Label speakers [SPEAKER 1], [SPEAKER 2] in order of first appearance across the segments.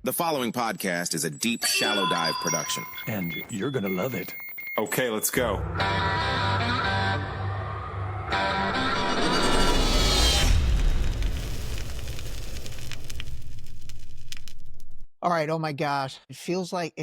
[SPEAKER 1] The following podcast is a deep, shallow dive production.
[SPEAKER 2] And you're gonna love it.
[SPEAKER 3] Okay, let's go.
[SPEAKER 4] All right. Oh my gosh. It feels like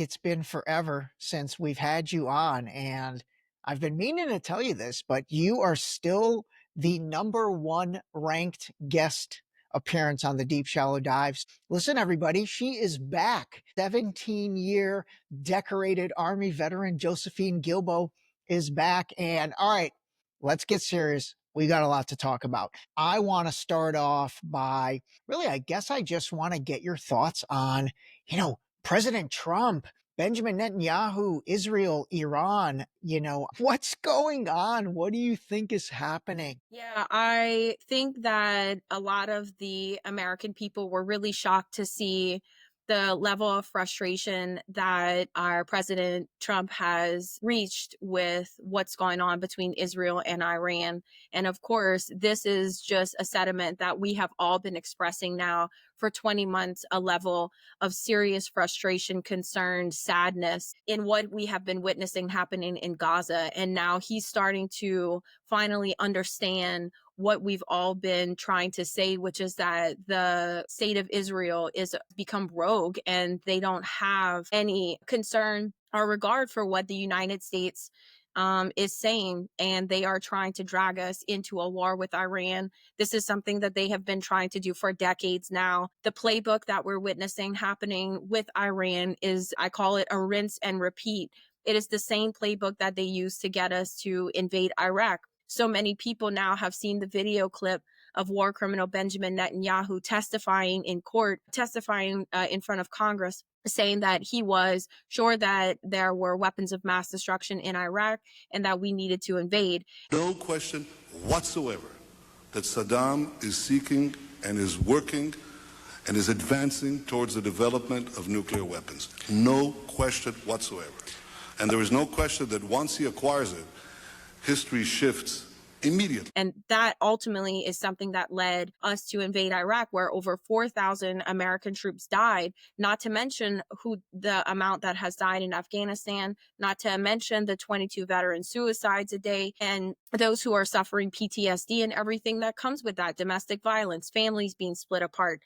[SPEAKER 4] it's been forever since we've had you on. And I've been meaning to tell you this, but you are still the #1 ranked guest appearance on the Deep Shallow Dives. Listen, everybody, she is back. 17-year decorated Army veteran Josephine Guilbeau is back. And all right, let's get serious. We got a lot to talk about. I want to start off by really, I guess I just want to get your thoughts on, President Trump, Benjamin Netanyahu, Israel, Iran, what's going on? What do you think is happening?
[SPEAKER 5] Yeah, I think that a lot of the American people were really shocked to see the level of frustration that our President Trump has reached with what's going on between Israel and Iran. And of course, this is just a sentiment that we have all been expressing now for 20 months, a level of serious frustration, concern, sadness in what we have been witnessing happening in Gaza. And now he's starting to finally understand what we've all been trying to say, which is that the state of Israel is become rogue and they don't have any concern or regard for what the United States is saying, and they are trying to drag us into a war with Iran. This is something that they have been trying to do for decades now. The playbook that we're witnessing happening with Iran is, I call it a rinse and repeat. It is the same playbook that they used to get us to invade Iraq. So many people now have seen the video clip of war criminal Benjamin Netanyahu testifying in court, testifying in front of Congress, saying that he was sure that there were weapons of mass destruction in Iraq and that we needed to invade.
[SPEAKER 6] No question whatsoever that Saddam is seeking and is working and is advancing towards the development of nuclear weapons. No question whatsoever. And there is no question that once he acquires it, history shifts immediately.
[SPEAKER 5] And that ultimately is something that led us to invade Iraq, where over 4,000 American troops died, not to mention the amount that has died in Afghanistan, not to mention the 22 veteran suicides a day, and those who are suffering PTSD and everything that comes with that, domestic violence, families being split apart.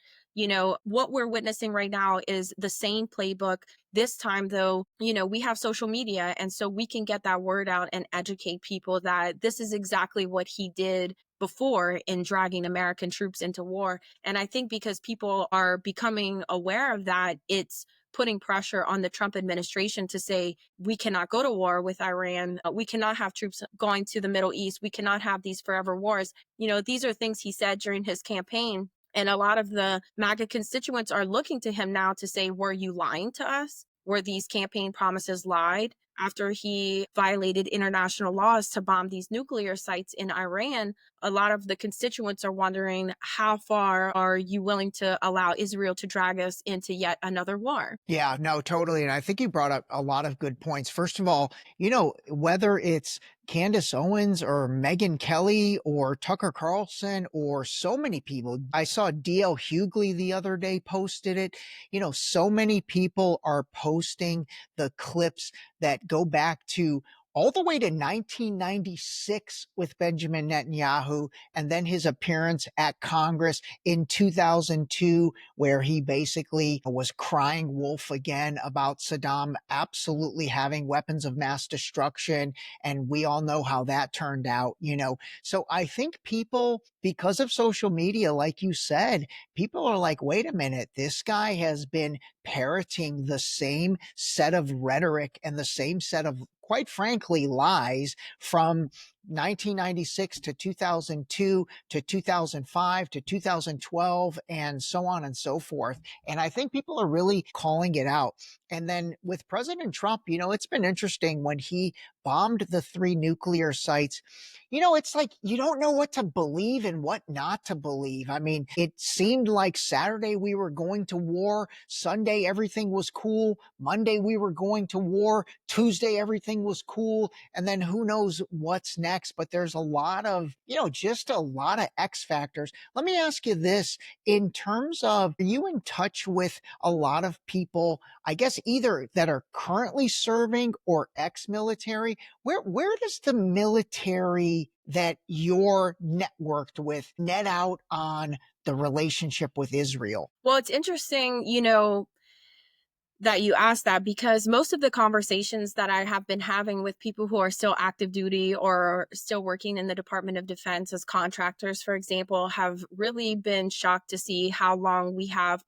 [SPEAKER 5] What we're witnessing right now is the same playbook. This time, though, we have social media, and so we can get that word out and educate people that this is exactly what he did before in dragging American troops into war. And I think because people are becoming aware of that, it's putting pressure on the Trump administration to say, we cannot go to war with Iran. We cannot have troops going to the Middle East. We cannot have these forever wars. These are things he said during his campaign. And a lot of the MAGA constituents are looking to him now to say, were you lying to us? Were these campaign promises lied? After he violated international laws to bomb these nuclear sites in Iran, a lot of the constituents are wondering, how far are you willing to allow Israel to drag us into yet another war?
[SPEAKER 4] Yeah, no, totally. And I think you brought up a lot of good points. First of all, whether it's Candace Owens or Megyn Kelly or Tucker Carlson or so many people. I saw D.L. Hughley the other day posted it. So many people are posting the clips that go back to all the way to 1996 with Benjamin Netanyahu, and then his appearance at Congress in 2002, where he basically was crying wolf again about Saddam absolutely having weapons of mass destruction. And we all know how that turned out, So I think people, because of social media, like you said, people are like, wait a minute, this guy has been parroting the same set of rhetoric and the same set of, quite frankly, lies from 1996 to 2002 to 2005 to 2012 and so on and so forth. And I think people are really calling it out. And then with President Trump, it's been interesting when he bombed the 3 nuclear sites. It's like you don't know what to believe and what not to believe. I mean, it seemed like Saturday we were going to war. Sunday, everything was cool. Monday, we were going to war. Tuesday, everything was cool. And then who knows what's next. next, but there's a lot of, just a lot of X factors. Let me ask you this, in terms of, are you in touch with a lot of people, I guess, either that are currently serving or ex-military? Where does the military that you're networked with net out on the relationship with Israel?
[SPEAKER 5] Well, it's interesting, that you asked that, because most of the conversations that I have been having with people who are still active duty or still working in the Department of Defense as contractors, for example, have really been shocked to see how long we have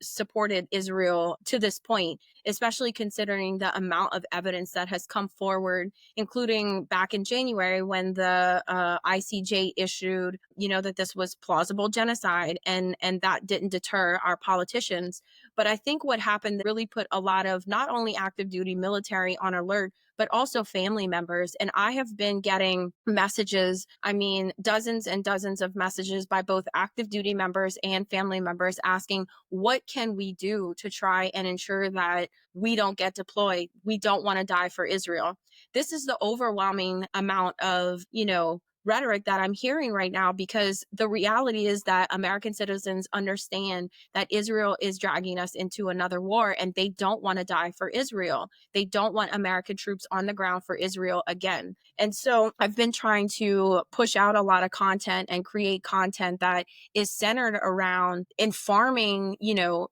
[SPEAKER 5] supported Israel to this point, especially considering the amount of evidence that has come forward, including back in January when the ICJ issued, that this was plausible genocide, and that didn't deter our politicians. But I think what happened really put a lot of not only active duty military on alert, but also family members. And I have been getting messages, dozens and dozens of messages by both active duty members and family members asking, what can we do to try and ensure that we don't get deployed? We don't want to die for Israel. This is the overwhelming amount of, rhetoric that I'm hearing right now, because the reality is that American citizens understand that Israel is dragging us into another war, and they don't want to die for Israel. They don't want American troops on the ground for Israel again. And so I've been trying to push out a lot of content and create content that is centered around informing,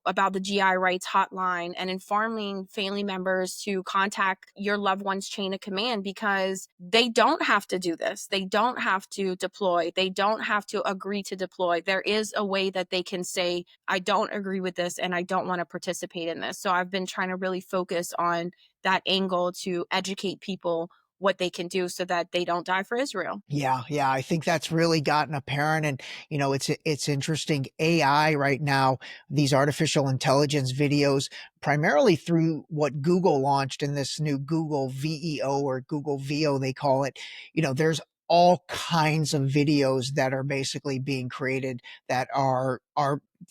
[SPEAKER 5] about the GI rights hotline, and informing family members to contact your loved one's chain of command, because they don't have to do this. They don't have to deploy. They don't have to agree to deploy. There is a way that they can say, I don't agree with this and I don't want to participate in this. So I've been trying to really focus on that angle to educate people what they can do so that they don't die for Israel.
[SPEAKER 4] Yeah, I think that's really gotten apparent. And, it's interesting. AI right now, these artificial intelligence videos, primarily through what Google launched in this new Google VEO or Google VO, they call it, there's all kinds of videos that are basically being created that are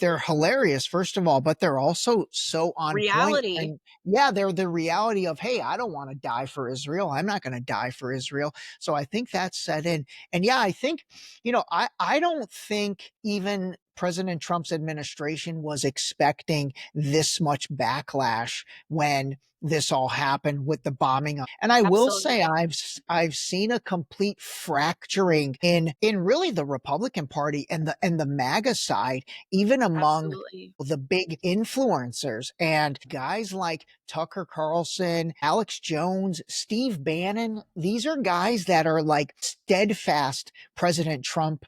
[SPEAKER 4] they're hilarious, first of all, but they're also so on point.
[SPEAKER 5] Reality.
[SPEAKER 4] And yeah, they're the reality of, hey, I don't want to die for Israel. I'm not going to die for Israel. So I think that's set in. And yeah, I think, I don't think even President Trump's administration was expecting this much backlash when this all happened with the bombing. And I will say
[SPEAKER 5] Absolutely.
[SPEAKER 4] I've seen a complete fracturing in really the Republican Party and the MAGA side, even among
[SPEAKER 5] Absolutely.
[SPEAKER 4] the big influencers and guys like Tucker Carlson, Alex Jones, Steve Bannon. These are guys that are like steadfast President Trump,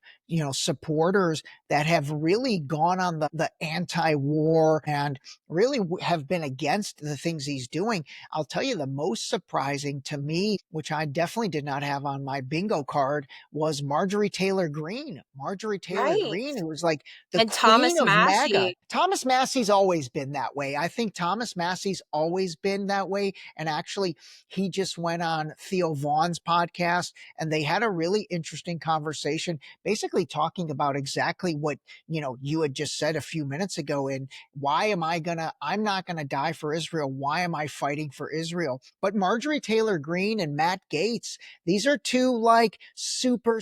[SPEAKER 4] supporters that have really gone on the anti-war and really have been against the things he's doing. I'll tell you, the most surprising to me, which I definitely did not have on my bingo card, was Marjorie Taylor Greene. Marjorie Taylor
[SPEAKER 5] Right.
[SPEAKER 4] Greene, who was like the
[SPEAKER 5] And
[SPEAKER 4] queen
[SPEAKER 5] Thomas
[SPEAKER 4] of MAGA.
[SPEAKER 5] Massey.
[SPEAKER 4] Thomas Massey's always been that way. I think Thomas Massey's always been that way. And actually, he just went on Theo Vaughn's podcast and they had a really interesting conversation, basically talking about exactly what, you had just said a few minutes ago. And why I'm not gonna die for Israel. Why am I fighting for Israel? But Marjorie Taylor Greene and Matt Gaetz, these are two like super,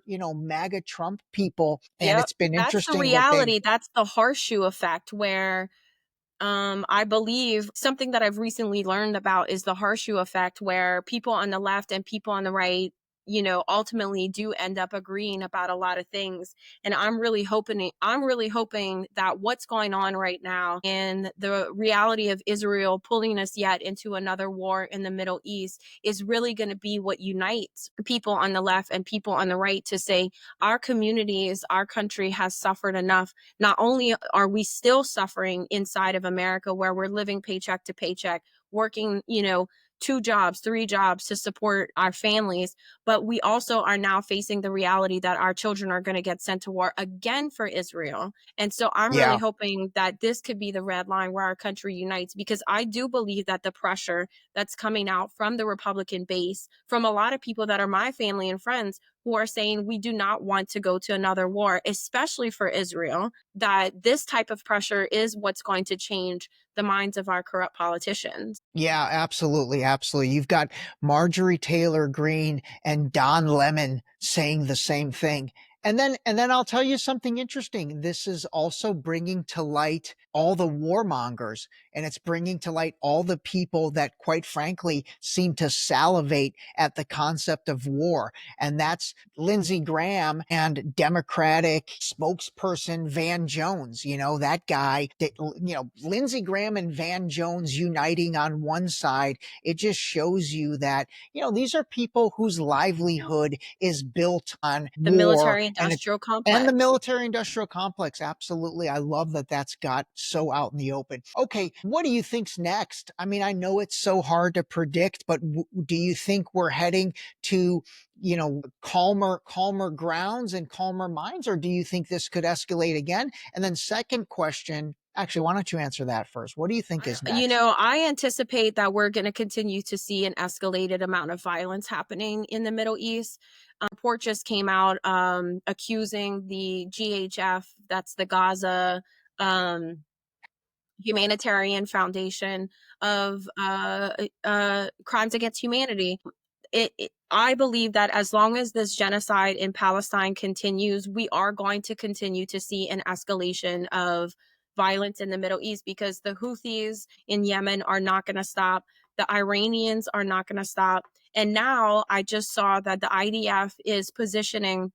[SPEAKER 4] MAGA Trump people. And
[SPEAKER 5] Yep.
[SPEAKER 4] it's been
[SPEAKER 5] That's the
[SPEAKER 4] interesting what they've.
[SPEAKER 5] reality. That's the horseshoe effect, where I believe something that I've recently learned about is the horseshoe effect, where people on the left and people on the right, ultimately do end up agreeing about a lot of things. And I'm really hoping that what's going on right now and the reality of Israel pulling us yet into another war in the Middle East is really going to be what unites people on the left and people on the right to say, our communities, our country has suffered enough. Not only are we still suffering inside of America, where we're living paycheck to paycheck, working, 2 jobs, 3 jobs to support our families, but we also are now facing the reality that our children are going to get sent to war again for Israel. And so I'm really
[SPEAKER 4] Yeah.
[SPEAKER 5] hoping that this could be the red line where our country unites, because I do believe that the pressure that's coming out from the Republican base, from a lot of people that are my family and friends, who are saying we do not want to go to another war, especially for Israel, that this type of pressure is what's going to change the minds of our corrupt politicians.
[SPEAKER 4] Yeah, absolutely, absolutely. You've got Marjorie Taylor Greene and Don Lemon saying the same thing. And then I'll tell you something interesting. This is also bringing to light all the warmongers, and it's bringing to light all the people that, quite frankly, seem to salivate at the concept of war. And that's Lindsey Graham and Democratic spokesperson Van Jones. You know, that guy, Lindsey Graham and Van Jones uniting on one side. It just shows you that, these are people whose livelihood is built on
[SPEAKER 5] The
[SPEAKER 4] war
[SPEAKER 5] military industrial
[SPEAKER 4] and the
[SPEAKER 5] complex.
[SPEAKER 4] military industrial complex. Absolutely. I love that that's got so out in the open. Okay. What do you think's next? I mean, I know it's so hard to predict, but do you think we're heading to, calmer grounds and calmer minds, or do you think this could escalate again? And then second question, actually, why don't you answer that first? What do you think is next?
[SPEAKER 5] I anticipate that we're going to continue to see an escalated amount of violence happening in the Middle East. A report just came out accusing the GHF, that's the Gaza Humanitarian Foundation, of crimes against humanity. I believe that as long as this genocide in Palestine continues, we are going to continue to see an escalation of violence in the Middle East, because the Houthis in Yemen are not going to stop. The Iranians are not going to stop. And now I just saw that the IDF is positioning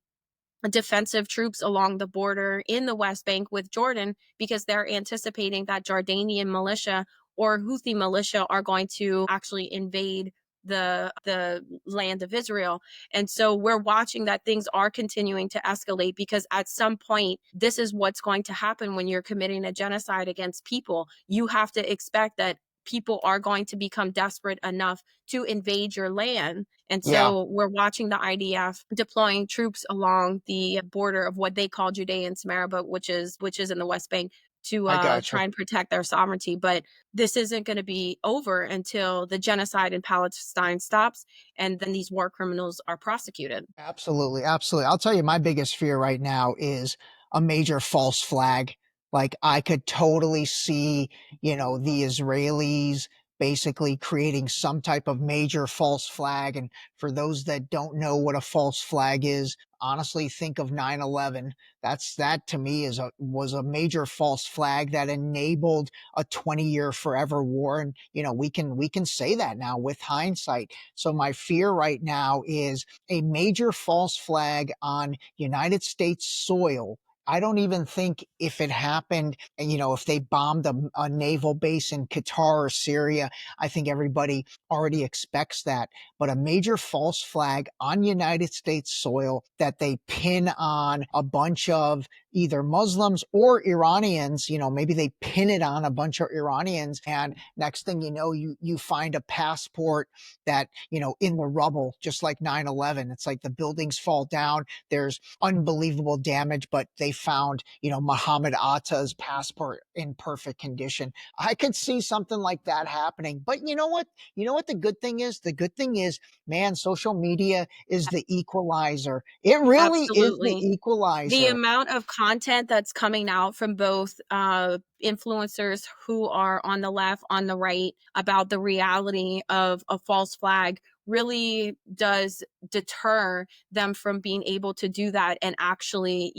[SPEAKER 5] defensive troops along the border in the West Bank with Jordan, because they're anticipating that Jordanian militia or Houthi militia are going to actually invade the land of Israel. And so we're watching that things are continuing to escalate, because at some point this is what's going to happen when you're committing a genocide against people. You have to expect that people are going to become desperate enough to invade your land. And
[SPEAKER 4] Yeah,
[SPEAKER 5] so we're watching the IDF deploying troops along the border of what they call Judea and Samaria, but which is in the West Bank, to
[SPEAKER 4] I gotcha.
[SPEAKER 5] try and protect their sovereignty. But this isn't going to be over until the genocide in Palestine stops, and then these war criminals are prosecuted.
[SPEAKER 4] Absolutely, absolutely. I'll tell you, my biggest fear right now is a major false flag. Like, I could totally see, the Israelis basically creating some type of major false flag. And for those that don't know what a false flag is, honestly, think of 9/11. That to me was a major false flag that enabled a 20-year forever war. And, we can say that now with hindsight. So my fear right now is a major false flag on United States soil. I don't even think if it happened, and if they bombed a naval base in Qatar or Syria, I think everybody already expects that. But a major false flag on United States soil that they pin on a bunch of either Muslims or Iranians, maybe they pin it on a bunch of Iranians, and next thing you know, you find a passport that, in the rubble, just like 9/11. It's like the buildings fall down. There's unbelievable damage, but they found, Muhammad Atta's passport in perfect condition. I could see something like that happening. But you know what? You know what the good thing is? The good thing is, man, social media is the equalizer. It really is the
[SPEAKER 5] Absolutely. The
[SPEAKER 4] equalizer.
[SPEAKER 5] amount of content that's coming out from both influencers who are on the left, on the right, about the reality of a false flag really does deter them from being able to do that and actually,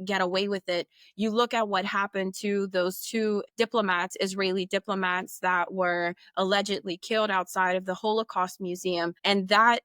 [SPEAKER 5] get away with it. You look at what happened to those two diplomats, Israeli diplomats, that were allegedly killed outside of the Holocaust Museum, and that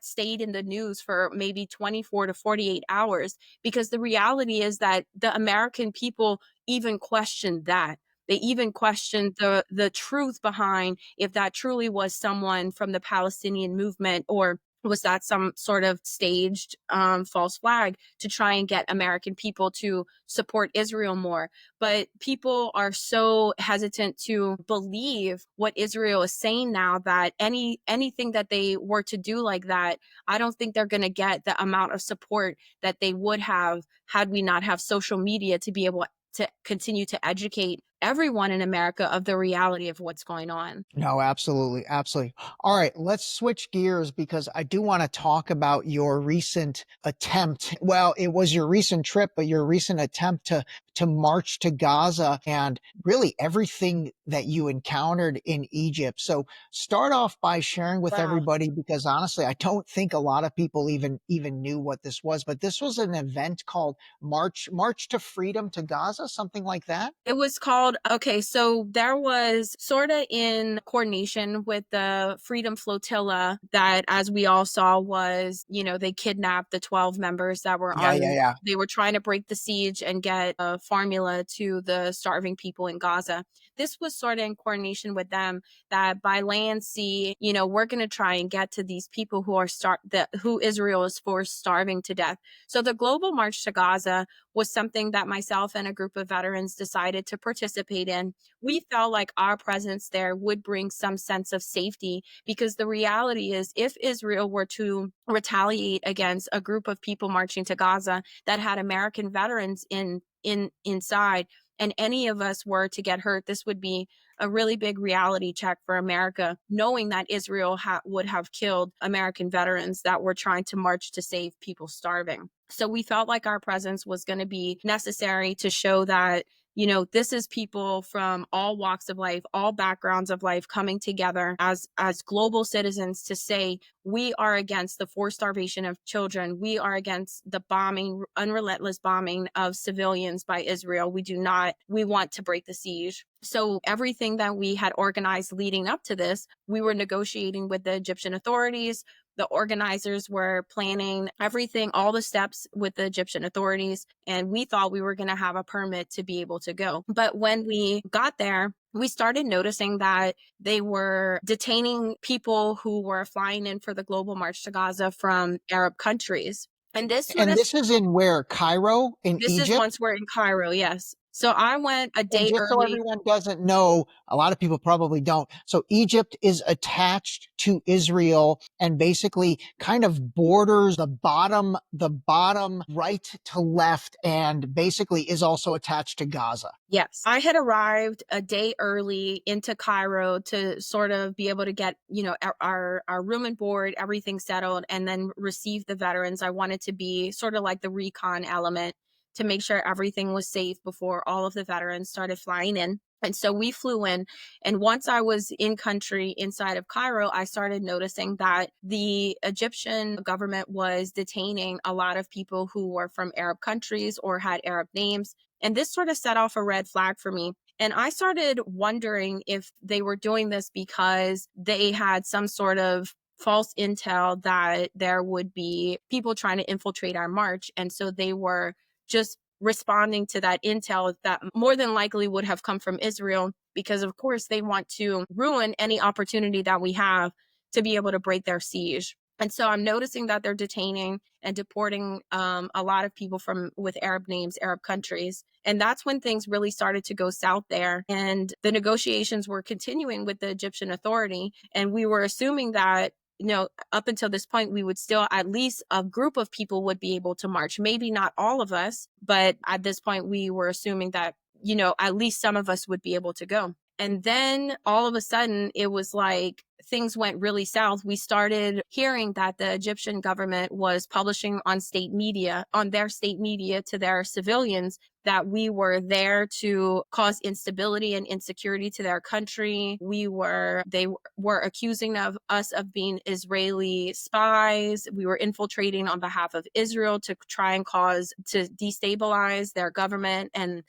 [SPEAKER 5] stayed in the news for maybe 24 to 48 hours, because the reality is that the American people even questioned that. They even questioned the truth behind if that truly was someone from the Palestinian movement, or was that some sort of staged false flag to try and get American people to support Israel more. But people are so hesitant to believe what Israel is saying now, that anything that they were to do like that, I don't think they're going to get the amount of support that they would have had we not have social media to be able to continue to educate everyone in America of the reality of what's going on.
[SPEAKER 4] No, absolutely. Absolutely. All right, let's switch gears because I do want to talk about your recent attempt. Well, it was your recent trip, but your recent attempt to march to Gaza and really everything that you encountered in Egypt. So start off by sharing with
[SPEAKER 5] Wow.
[SPEAKER 4] everybody because honestly, I don't think a lot of people even knew what this was, but this was an event called March to Freedom to Gaza, something like that.
[SPEAKER 5] It was called, okay, so there was sort of in coordination with the Freedom Flotilla that, as we all saw, was, they kidnapped the 12 members that were
[SPEAKER 4] Yeah, yeah, yeah.
[SPEAKER 5] they were trying to break the siege and get a formula to the starving people in Gaza. This was sort of in coordination with them that by land, sea, we're going to try and get to these people who are who Israel is forced starving to death. So the Global March to Gaza was something that myself and a group of veterans decided to participate in. We felt like our presence there would bring some sense of safety because the reality is if Israel were to retaliate against a group of people marching to Gaza that had American veterans inside and any of us were to get hurt, this would be a really big reality check for America, knowing that Israel would have killed American veterans that were trying to march to save people starving. So we felt like our presence was going to be necessary to show that, this is people from all walks of life, all backgrounds of life coming together as global citizens to say, we are against the forced starvation of children. We are against the unrelentless bombing of civilians by Israel. We want to break the siege. So everything that we had organized leading up to this, we were negotiating with the Egyptian authorities. The organizers were planning everything, all the steps with the Egyptian authorities, and we thought we were going to have a permit to be able to go. But when we got there, we started noticing that they were detaining people who were flying in for the Global March to Gaza from Arab countries. And this
[SPEAKER 4] Is in where? Cairo in
[SPEAKER 5] this is
[SPEAKER 4] Egypt?
[SPEAKER 5] once we're in Cairo, yes. So I went a
[SPEAKER 4] And
[SPEAKER 5] day
[SPEAKER 4] just so
[SPEAKER 5] early.
[SPEAKER 4] everyone doesn't know, a lot of people probably don't. So Egypt is attached to Israel and basically kind of borders the bottom right to left and basically is also attached to Gaza.
[SPEAKER 5] Yes. I had arrived a day early into Cairo to sort of be able to get, our room and board, everything settled, and then receive the veterans. I wanted to be sort of like the recon element to make sure everything was safe before all of the veterans started flying in. And so we flew in. And once I was in country inside of Cairo, I started noticing that the Egyptian government was detaining a lot of people who were from Arab countries or had Arab names. And this sort of set off a red flag for me. And I started wondering if they were doing this because they had some sort of false intel that there would be people trying to infiltrate our march. And so they were just responding to that intel that more than likely would have come from Israel, because of course they want to ruin any opportunity that we have to be able to break their siege. And so I'm noticing that they're detaining and deporting a lot of people with Arab names, Arab countries. And that's when things really started to go south there. And the negotiations were continuing with the Egyptian authority. And we were assuming that up until this point, we would still, at least a group of people would be able to march. Maybe not all of us, but at this point, we were assuming that, at least some of us would be able to go. And then all of a sudden, it was like things went really south. We started hearing that the Egyptian government was publishing on their state media to their civilians that we were there to cause instability and insecurity to their country. They were accusing of us of being Israeli spies. We were infiltrating on behalf of Israel to try and to destabilize their government. And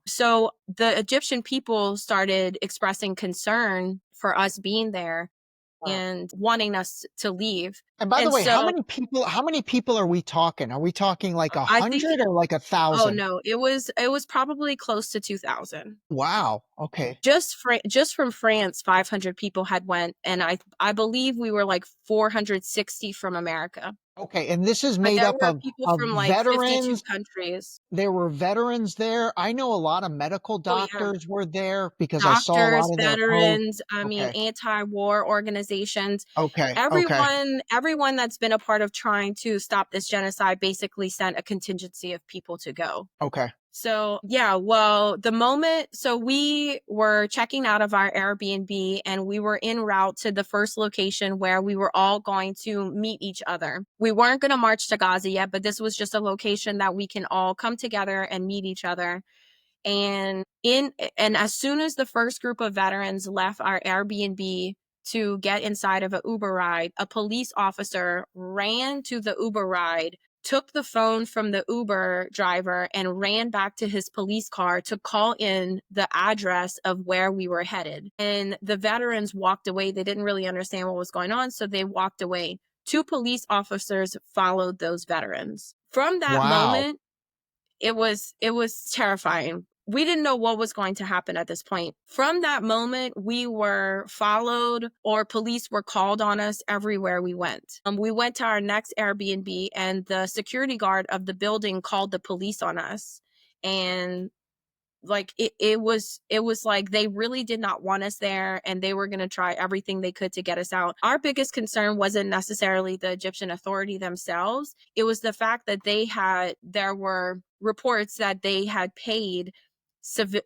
[SPEAKER 5] so the Egyptian people started expressing concern for us being there and wanting us to leave.
[SPEAKER 4] And by the way,
[SPEAKER 5] So
[SPEAKER 4] how many people are we talking? Are we talking like
[SPEAKER 5] I think,
[SPEAKER 4] 100 or like
[SPEAKER 5] oh
[SPEAKER 4] 1,000?
[SPEAKER 5] no, it was probably close to 2,000.
[SPEAKER 4] Wow. Okay.
[SPEAKER 5] Just from France, 500 people had went, and I believe we were like 460 from America.
[SPEAKER 4] Okay. And this is
[SPEAKER 5] But
[SPEAKER 4] made
[SPEAKER 5] there
[SPEAKER 4] up
[SPEAKER 5] were people
[SPEAKER 4] of
[SPEAKER 5] from like 52
[SPEAKER 4] veterans.
[SPEAKER 5] countries.
[SPEAKER 4] There were veterans there. I know a lot of medical
[SPEAKER 5] Oh yeah.
[SPEAKER 4] doctors were there because I saw a
[SPEAKER 5] Doctors,
[SPEAKER 4] lot of their posts.
[SPEAKER 5] veterans,
[SPEAKER 4] Okay.
[SPEAKER 5] anti-war organizations,
[SPEAKER 4] Okay. Okay.
[SPEAKER 5] everyone that's been a part of trying to stop this genocide basically sent a contingency of people to go.
[SPEAKER 4] Okay.
[SPEAKER 5] So yeah, well, so we were checking out of our Airbnb and we were en route to the first location where we were all going to meet each other. We weren't going to march to Gaza yet, but this was just a location that we can all come together and meet each other. And as soon as the first group of veterans left our Airbnb to get inside of an Uber ride, a police officer ran to the Uber ride, took the phone from the Uber driver and ran back to his police car to call in the address of where we were headed. And the veterans walked away. They didn't really understand what was going on, so they walked away. 2 police officers followed those veterans. From that
[SPEAKER 4] Wow.
[SPEAKER 5] moment, it was terrifying. We didn't know what was going to happen at this point. From that moment, we were followed, or police were called on us everywhere we went. We went to our next Airbnb and the security guard of the building called the police on us. And like it was like they really did not want us there and they were going to try everything they could to get us out. Our biggest concern wasn't necessarily the Egyptian authority themselves. It was the fact that there were reports that they had paid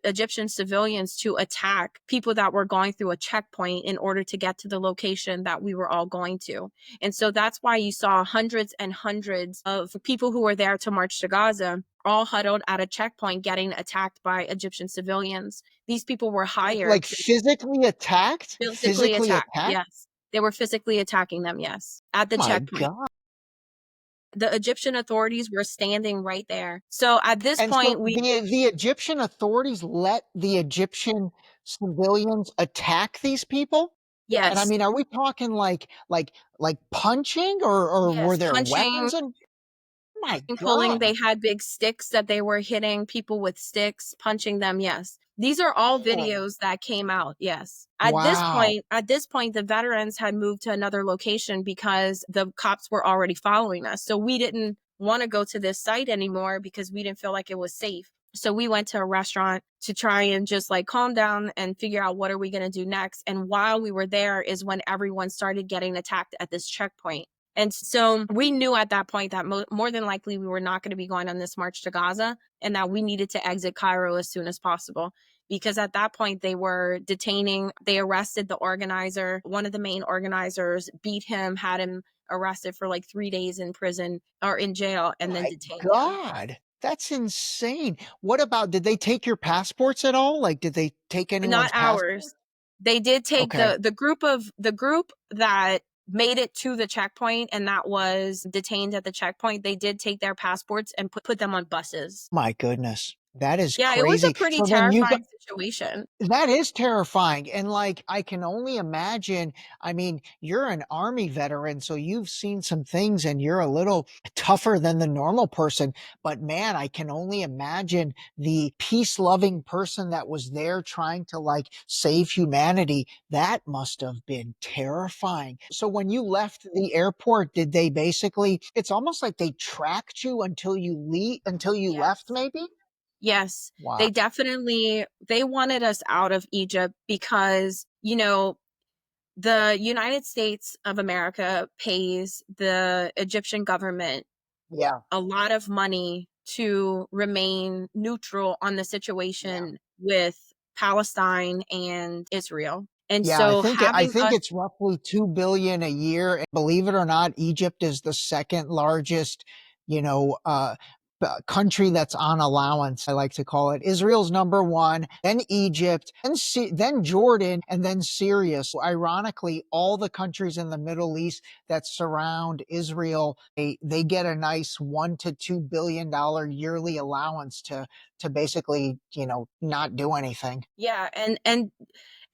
[SPEAKER 5] Egyptian civilians to attack people that were going through a checkpoint in order to get to the location that we were all going to. And so that's why you saw hundreds and hundreds of people who were there to march to Gaza all huddled at a checkpoint getting attacked by Egyptian civilians. These people were hired
[SPEAKER 4] Like
[SPEAKER 5] to
[SPEAKER 4] physically attacked?
[SPEAKER 5] physically
[SPEAKER 4] Physically
[SPEAKER 5] attack.
[SPEAKER 4] attacked?
[SPEAKER 5] Yes. They were physically attacking them, yes, at the
[SPEAKER 4] My
[SPEAKER 5] checkpoint.
[SPEAKER 4] God.
[SPEAKER 5] The Egyptian authorities were standing right there. So at this
[SPEAKER 4] And so
[SPEAKER 5] point,
[SPEAKER 4] the Egyptian authorities let the Egyptian civilians attack these people? And I
[SPEAKER 5] yes,
[SPEAKER 4] mean, are we talking like punching or were
[SPEAKER 5] yes,
[SPEAKER 4] there
[SPEAKER 5] punching,
[SPEAKER 4] weapons? And my
[SPEAKER 5] pulling. They
[SPEAKER 4] God.
[SPEAKER 5] had big sticks that they were hitting people with sticks, punching them. Yes. These are all
[SPEAKER 4] Oh,
[SPEAKER 5] videos that came out. Yes.
[SPEAKER 4] wow.
[SPEAKER 5] At this point, the veterans had moved to another location because the cops were already following us. So we didn't want to go to this site anymore because we didn't feel like it was safe. So we went to a restaurant to try and just like calm down and figure out what are we going to do next. And while we were there is when everyone started getting attacked at this checkpoint. And so we knew at that point that more than likely we were not going to be going on this march to Gaza and that we needed to exit Cairo as soon as possible. Because at that point they arrested the organizer, one of the main organizers, beat him, had him arrested for like 3 days in prison or in jail, and then
[SPEAKER 4] My
[SPEAKER 5] detained him.
[SPEAKER 4] God. That's insane. What about, did they take your passports at all? Like, did they take
[SPEAKER 5] Not
[SPEAKER 4] anyone's passport?
[SPEAKER 5] ours. They did take
[SPEAKER 4] Okay.
[SPEAKER 5] the group that made it to the checkpoint and that was detained at the checkpoint. They did take their passports and put them on buses.
[SPEAKER 4] My goodness. That is
[SPEAKER 5] Yeah, it was a
[SPEAKER 4] crazy.
[SPEAKER 5] pretty
[SPEAKER 4] So then you
[SPEAKER 5] terrifying situation.
[SPEAKER 4] That is terrifying. And like, I can only imagine, I mean, you're an army veteran, so you've seen some things and you're a little tougher than the normal person. But man, I can only imagine the peace loving person that was there trying to like save humanity. That must have been terrifying. So when you left the airport, did they basically, it's almost like they tracked you until until you left,
[SPEAKER 5] Yes.
[SPEAKER 4] maybe?
[SPEAKER 5] Yes.
[SPEAKER 4] Wow.
[SPEAKER 5] They wanted us out of Egypt because, the United States of America pays the Egyptian government
[SPEAKER 4] Yeah.
[SPEAKER 5] a lot of money to remain neutral on the
[SPEAKER 4] Yeah.
[SPEAKER 5] situation with Palestine and Israel. And
[SPEAKER 4] Yeah,
[SPEAKER 5] so
[SPEAKER 4] I
[SPEAKER 5] having
[SPEAKER 4] think
[SPEAKER 5] us
[SPEAKER 4] it's roughly 2 billion a year. And believe it or not, Egypt is the second largest, you know, country that's on allowance. I like to call it. Israel's number one, then Egypt, then Jordan, and then Syria. So ironically, all the countries in the Middle East that surround Israel, they get a nice $1 to $2 billion yearly allowance to basically, not do anything.
[SPEAKER 5] yeah,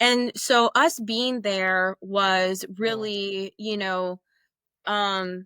[SPEAKER 5] and so us being there was
[SPEAKER 4] Yeah.
[SPEAKER 5] really, um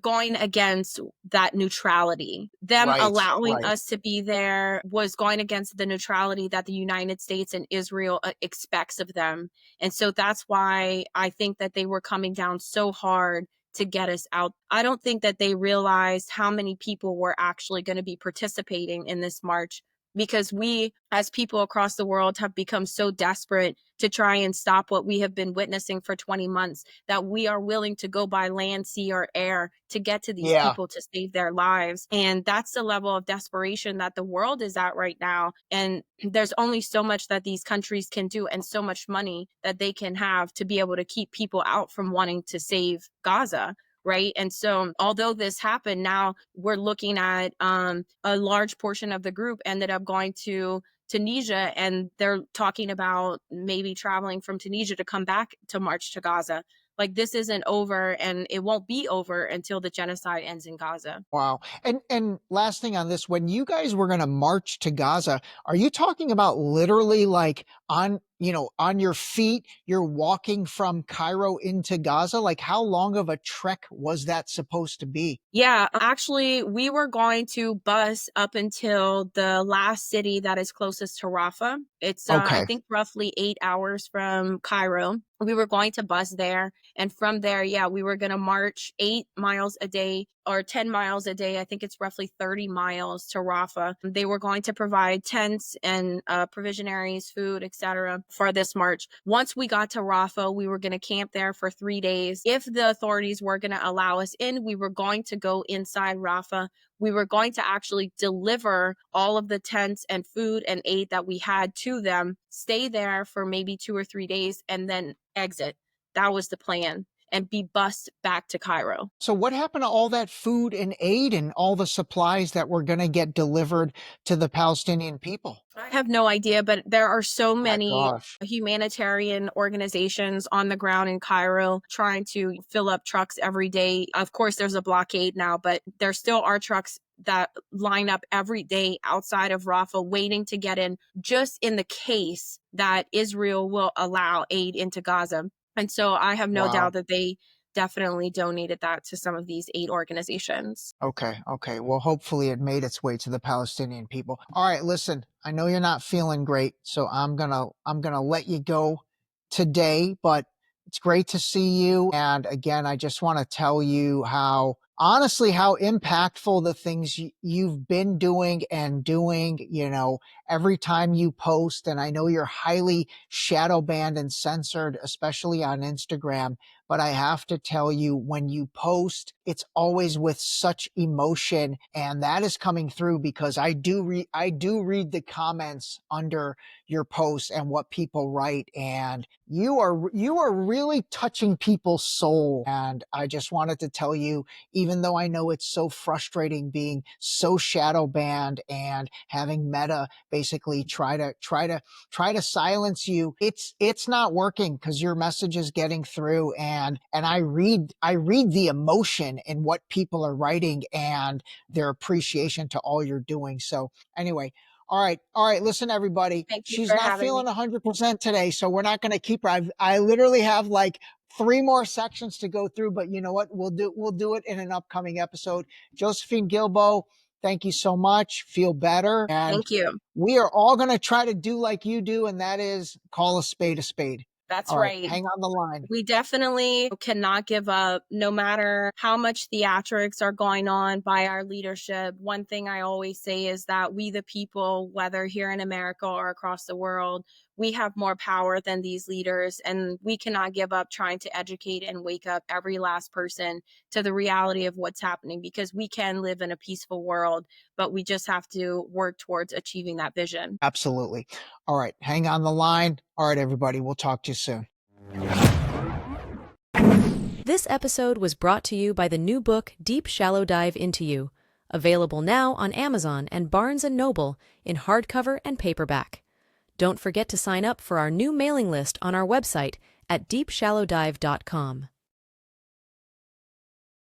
[SPEAKER 5] going against that neutrality. Them
[SPEAKER 4] Right,
[SPEAKER 5] allowing
[SPEAKER 4] right.
[SPEAKER 5] us to be there was going against the neutrality that the United States and Israel expects of them. And so that's why I think that they were coming down so hard to get us out. I don't think that they realized how many people were actually going to be participating in this march because we, as people across the world, have become so desperate to try and stop what we have been witnessing for 20 months that we are willing to go by land, sea, or air to get to these
[SPEAKER 4] Yeah.
[SPEAKER 5] people to save their lives. And that's the level of desperation that the world is at right now. And there's only so much that these countries can do and so much money that they can have to be able to keep people out from wanting to save Gaza. Right. And so although this happened, now we're looking at a large portion of the group ended up going to Tunisia, and they're talking about maybe traveling from Tunisia to come back to march to Gaza. Like, this isn't over, and it won't be over until the genocide ends in Gaza.
[SPEAKER 4] Wow. And last thing on this, when you guys were going to march to Gaza, are you talking about literally like on, on your feet, you're walking from Cairo into Gaza? Like, how long of a trek was that supposed to be?
[SPEAKER 5] Yeah, actually, we were going to bus up until the last city that is closest to Rafah. It's, I
[SPEAKER 4] Okay.
[SPEAKER 5] think, roughly 8 hours from Cairo. We were going to bus there. And from there, yeah, we were going to march 8 miles a day or 10 miles a day. I think it's roughly 30 miles to Rafah. They were going to provide tents and provisionaries, food, etc. for this march. Once we got to Rafah, we were going to camp there for 3 days. If the authorities were going to allow us in, we were going to go inside Rafah. We were going to actually deliver all of the tents and food and aid that we had to them, stay there for maybe 2 or 3 days, and then exit. That was the plan, and be bused back to Cairo.
[SPEAKER 4] So what happened to all that food and aid and all the supplies that were going to get delivered to the Palestinian people?
[SPEAKER 5] I have no idea, but there are so
[SPEAKER 4] My
[SPEAKER 5] many
[SPEAKER 4] gosh.
[SPEAKER 5] humanitarian organizations on the ground in Cairo trying to fill up trucks every day. Of course, there's a blockade now, but there still are trucks that line up every day outside of Rafah waiting to get in, just in the case that Israel will allow aid into Gaza. And so I have no
[SPEAKER 4] Wow.
[SPEAKER 5] doubt that they definitely donated that to some of these aid organizations.
[SPEAKER 4] Okay. Okay. Well, hopefully it made its way to the Palestinian people. All right. Listen, I know you're not feeling great, so I'm going to let you go today, but it's great to see you. And again, I just want to tell you how impactful the things you've been doing and doing, every time you post. And I know you're highly shadow banned and censored, especially on Instagram. But I have to tell you, when you post, it's always with such emotion, and that is coming through because I do read the comments under your posts and what people write, and you are really touching people's soul. And I just wanted to tell you, even though I know it's so frustrating being so shadow banned and having Meta basically try to silence you, it's not working because your message is getting through. And I read the emotion in what people are writing and their appreciation to all you're doing. So anyway, all right. Listen, everybody,
[SPEAKER 5] Thank you
[SPEAKER 4] she's
[SPEAKER 5] for
[SPEAKER 4] not
[SPEAKER 5] having me.
[SPEAKER 4] feeling 100% today, so we're not going to keep her. I literally have like 3 more sections to go through, but you know what? We'll do it in an upcoming episode. Josephine Guilbeau, thank you so much. Feel better. And
[SPEAKER 5] Thank you.
[SPEAKER 4] we are all going to try to do like you do, and that is call a spade a spade.
[SPEAKER 5] That's
[SPEAKER 4] All right,
[SPEAKER 5] right.
[SPEAKER 4] hang on the line.
[SPEAKER 5] We definitely cannot give up, no matter how much theatrics are going on by our leadership. One thing I always say is that we, the people, whether here in America or across the world, we have more power than these leaders, and we cannot give up trying to educate and wake up every last person to the reality of what's happening, because we can live in a peaceful world, but we just have to work towards achieving that vision.
[SPEAKER 4] Absolutely. All right, hang on the line. All right, everybody, we'll talk to you soon.
[SPEAKER 3] This episode was brought to you by the new book Deep Shallow Dive Into You, available now on Amazon and Barnes & Noble in hardcover and paperback. Don't forget to sign up for our new mailing list on our website at deepshallowdive.com.